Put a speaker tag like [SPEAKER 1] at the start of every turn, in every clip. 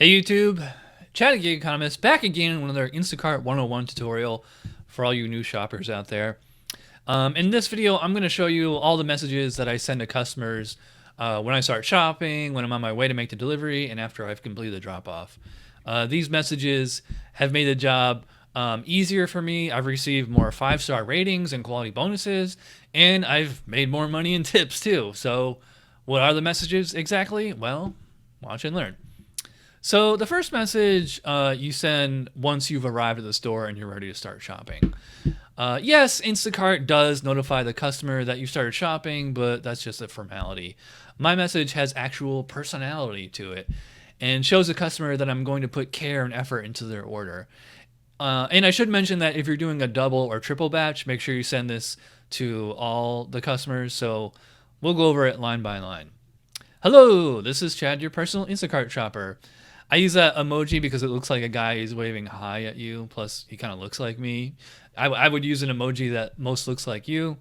[SPEAKER 1] Hey YouTube, Chad Gig Economist back again with another Instacart 101 tutorial for all you new shoppers out there. In this video, I'm going to show you all the messages that I send to customers when I start shopping, when I'm on my way to make the delivery, and after I've completed the drop-off. These messages have made the job easier for me. I've received more 5-star ratings and quality bonuses, and I've made more money in tips too. So what are the messages exactly? Well, watch and learn. So the first message you send once you've arrived at the store and you're ready to start shopping. Yes, Instacart does notify the customer that you started shopping, but that's just a formality. My message has actual personality to it and shows the customer that I'm going to put care and effort into their order. And I should mention that if you're doing a double or triple batch, make sure you send this to all the customers. So we'll go over it line by line. Hello, this is Chad, your personal Instacart shopper. I use that emoji because it looks like a guy is waving hi at you. Plus, he kind of looks like me. I would use an emoji that most looks like you.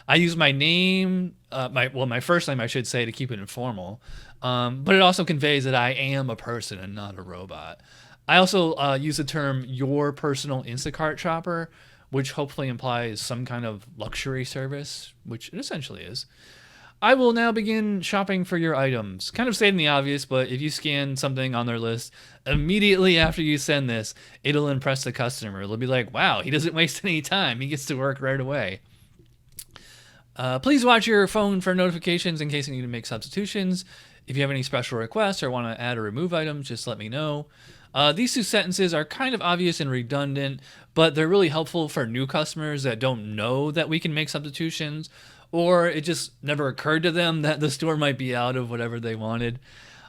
[SPEAKER 1] I use my name, my first name, I should say, to keep it informal. But it also conveys that I am a person and not a robot. I also use the term your personal Instacart shopper, which hopefully implies some kind of luxury service, which it essentially is. I will now begin shopping for your items. Kind of stating the obvious, but if you scan something on their list, immediately after you send this, it'll impress the customer. They'll be like, wow, he doesn't waste any time. He gets to work right away. Please watch your phone for notifications in case you need to make substitutions. If you have any special requests or want to add or remove items, just let me know. These two sentences are kind of obvious and redundant, but they're really helpful for new customers that don't know that we can make substitutions, or it just never occurred to them that the store might be out of whatever they wanted.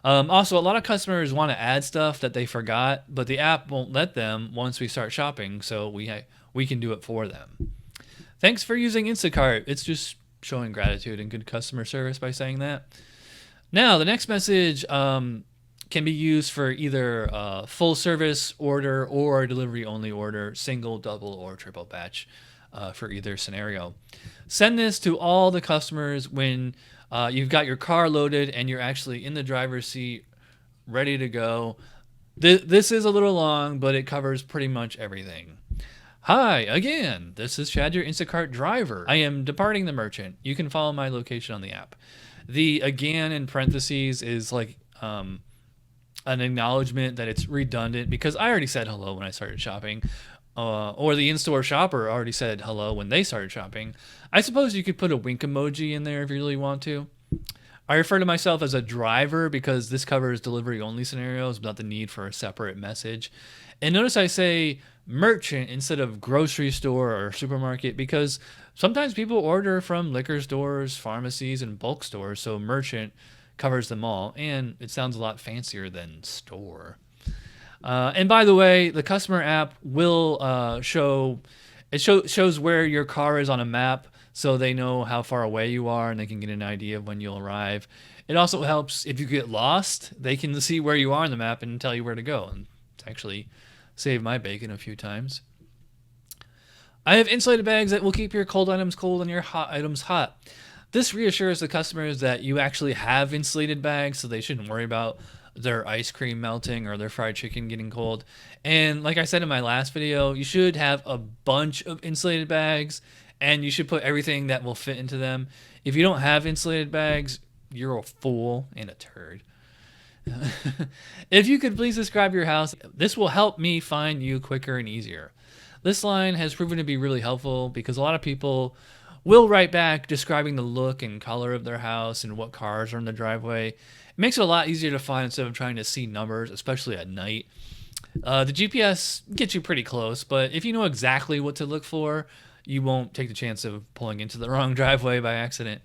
[SPEAKER 1] Also, a lot of customers want to add stuff that they forgot, but the app won't let them once we start shopping, so we can do it for them. Thanks for using Instacart. It's just showing gratitude and good customer service by saying that. Now, the next message can be used for either a full service order or a delivery only order, single, double, or triple batch for either scenario. Send this to all the customers when you've got your car loaded and you're actually in the driver's seat, ready to go. This is a little long, but it covers pretty much everything. Hi, again, this is Chad, your Instacart driver. I am departing the merchant. You can follow my location on the app. The again in parentheses is like an acknowledgement that it's redundant because I already said hello when I started shopping. Or the in-store shopper already said hello when they started shopping. I suppose you could put a wink emoji in there if you really want to. I refer to myself as a driver because this covers delivery-only scenarios without the need for a separate message. And notice I say merchant instead of grocery store or supermarket because sometimes people order from liquor stores, pharmacies, and bulk stores, so merchant covers them all, and it sounds a lot fancier than store. And by the way, the customer app will shows where your car is on a map, so they know how far away you are and they can get an idea of when you'll arrive. It also helps if you get lost, they can see where you are on the map and tell you where to go. And it's actually saved my bacon a few times. I have insulated bags that will keep your cold items cold and your hot items hot. This reassures the customers that you actually have insulated bags, so they shouldn't worry about their ice cream melting or their fried chicken getting cold. And like I said in my last video, you should have a bunch of insulated bags and you should put everything that will fit into them. If you don't have insulated bags, you're a fool and a turd. If you could please describe your house, this will help me find you quicker and easier. This line has proven to be really helpful because a lot of people will write back describing the look and color of their house and what cars are in the driveway. It makes it a lot easier to find instead of trying to see numbers, especially at night. The GPS gets you pretty close, but if you know exactly what to look for, you won't take the chance of pulling into the wrong driveway by accident.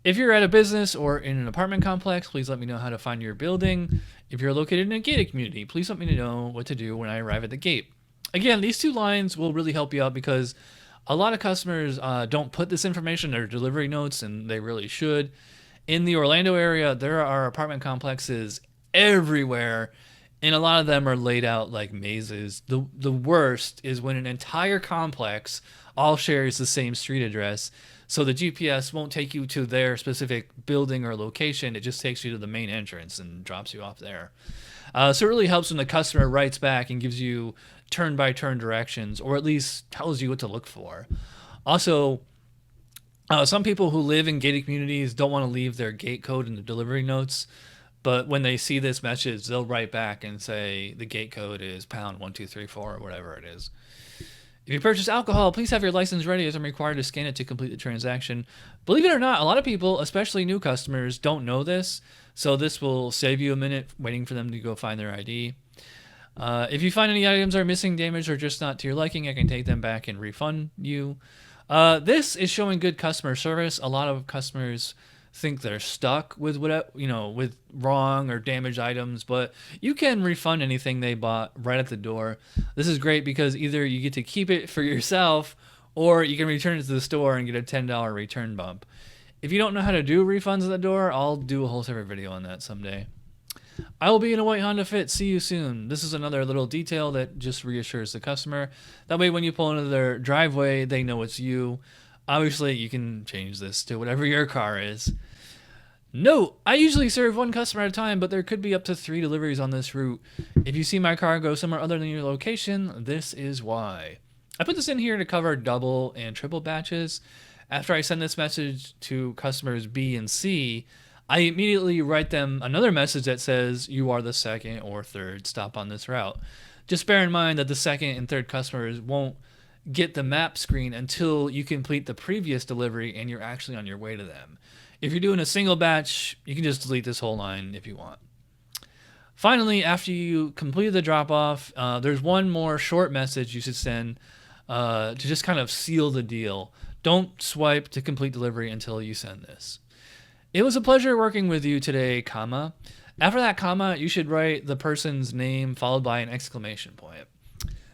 [SPEAKER 1] If you're at a business or in an apartment complex, please let me know how to find your building. If you're located in a gated community, please let me know what to do when I arrive at the gate. Again, these two lines will really help you out because a lot of customers don't put this information in their delivery notes, and they really should. In the Orlando area, there are apartment complexes everywhere, and a lot of them are laid out like mazes. The worst is when an entire complex all shares the same street address. So the GPS won't take you to their specific building or location. It just takes you to the main entrance and drops you off there. So it really helps when the customer writes back and gives you turn-by-turn directions, or at least tells you what to look for. Also, some people who live in gated communities don't want to leave their gate code in the delivery notes, but when they see this message, they'll write back and say the gate code is pound 1234 or whatever it is. If you purchase alcohol, please have your license ready as I'm required to scan it to complete the transaction. Believe it or not, a lot of people, especially new customers, don't know this, so this will save you a minute waiting for them to go find their ID. If you find any items are missing, damaged, or just not to your liking, I can take them back and refund you. This is showing good customer service. A lot of customers think they're stuck with with wrong or damaged items, but you can refund anything they bought right at the door. This is great because either you get to keep it for yourself or you can return it to the store and get a $10 return bump. If you don't know how to do refunds at the door, I'll do a whole separate video on that someday. I will be in a white Honda Fit. See you soon. This is another little detail that just reassures the customer. That way when you pull into their driveway, they know it's you. Obviously, you can change this to whatever your car is. Note, I usually serve one customer at a time, but there could be up to 3 deliveries on this route. If you see my car go somewhere other than your location, this is why. I put this in here to cover double and triple batches. After I send this message to customers B and C, I immediately write them another message that says, you are the second or third stop on this route. Just bear in mind that the second and third customers won't get the map screen until you complete the previous delivery and you're actually on your way to them. If you're doing a single batch, you can just delete this whole line if you want. Finally, after you complete the drop-off, there's one more short message you should send to just kind of seal the deal. Don't swipe to complete delivery until you send this. It was a pleasure working with you today, comma. After that comma, you should write the person's name followed by an exclamation point.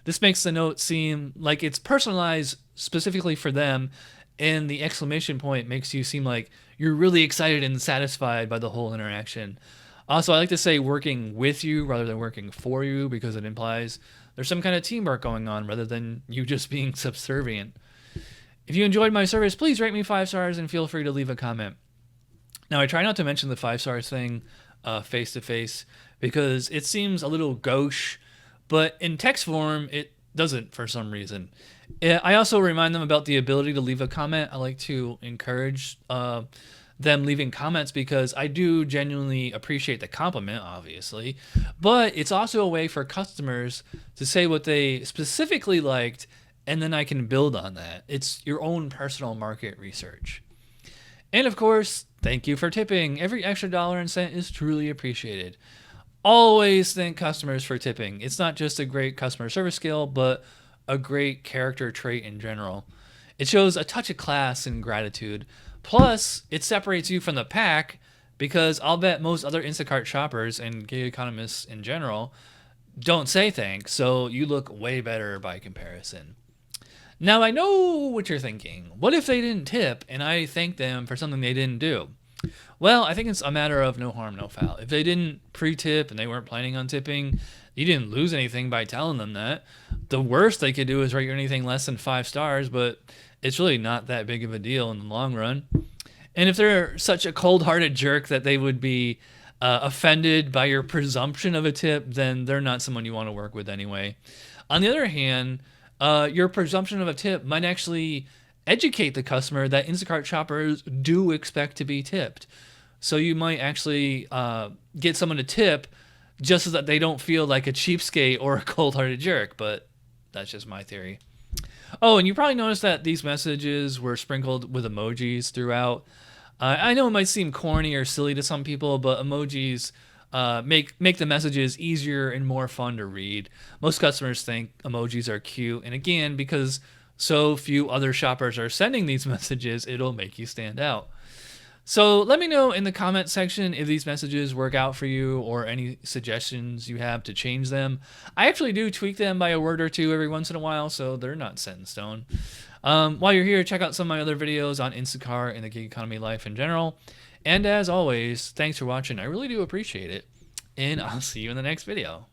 [SPEAKER 1] This makes the note seem like it's personalized specifically for them, and the exclamation point makes you seem like you're really excited and satisfied by the whole interaction. Also, I like to say working with you rather than working for you because it implies there's some kind of teamwork going on rather than you just being subservient. If you enjoyed my service, please rate me 5 stars and feel free to leave a comment. Now, I try not to mention the 5 stars thing face to face because it seems a little gauche, but in text form, it doesn't for some reason. I also remind them about the ability to leave a comment. I like to encourage them leaving comments because I do genuinely appreciate the compliment, obviously, but it's also a way for customers to say what they specifically liked, and then I can build on that. It's your own personal market research. And of course, thank you for tipping. Every extra dollar and cent is truly appreciated. Always thank customers for tipping. It's not just a great customer service skill, but a great character trait in general. It shows a touch of class and gratitude. Plus, it separates you from the pack because I'll bet most other Instacart shoppers and gig economists in general don't say thanks, so you look way better by comparison. Now, I know what you're thinking. What if they didn't tip and I thanked them for something they didn't do? Well, I think it's a matter of no harm, no foul. If they didn't pre-tip and they weren't planning on tipping, you didn't lose anything by telling them that. The worst they could do is write you anything less than 5 stars, but it's really not that big of a deal in the long run. And if they're such a cold-hearted jerk that they would be offended by your presumption of a tip, then they're not someone you want to work with anyway. On the other hand, your presumption of a tip might actually educate the customer that Instacart shoppers do expect to be tipped. So you might actually get someone to tip just so that they don't feel like a cheapskate or a cold-hearted jerk, but that's just my theory. Oh, and you probably noticed that these messages were sprinkled with emojis throughout. I know it might seem corny or silly to some people, but emojis make the messages easier and more fun to read. Most customers think emojis are cute, and again, because so few other shoppers are sending these messages, it'll make you stand out. So let me know in the comment section if these messages work out for you or any suggestions you have to change them. I actually do tweak them by a word or two every once in a while, so they're not set in stone. While you're here, check out some of my other videos on Instacart and the gig economy life in general. And as always, thanks for watching. I really do appreciate it. And I'll see you in the next video.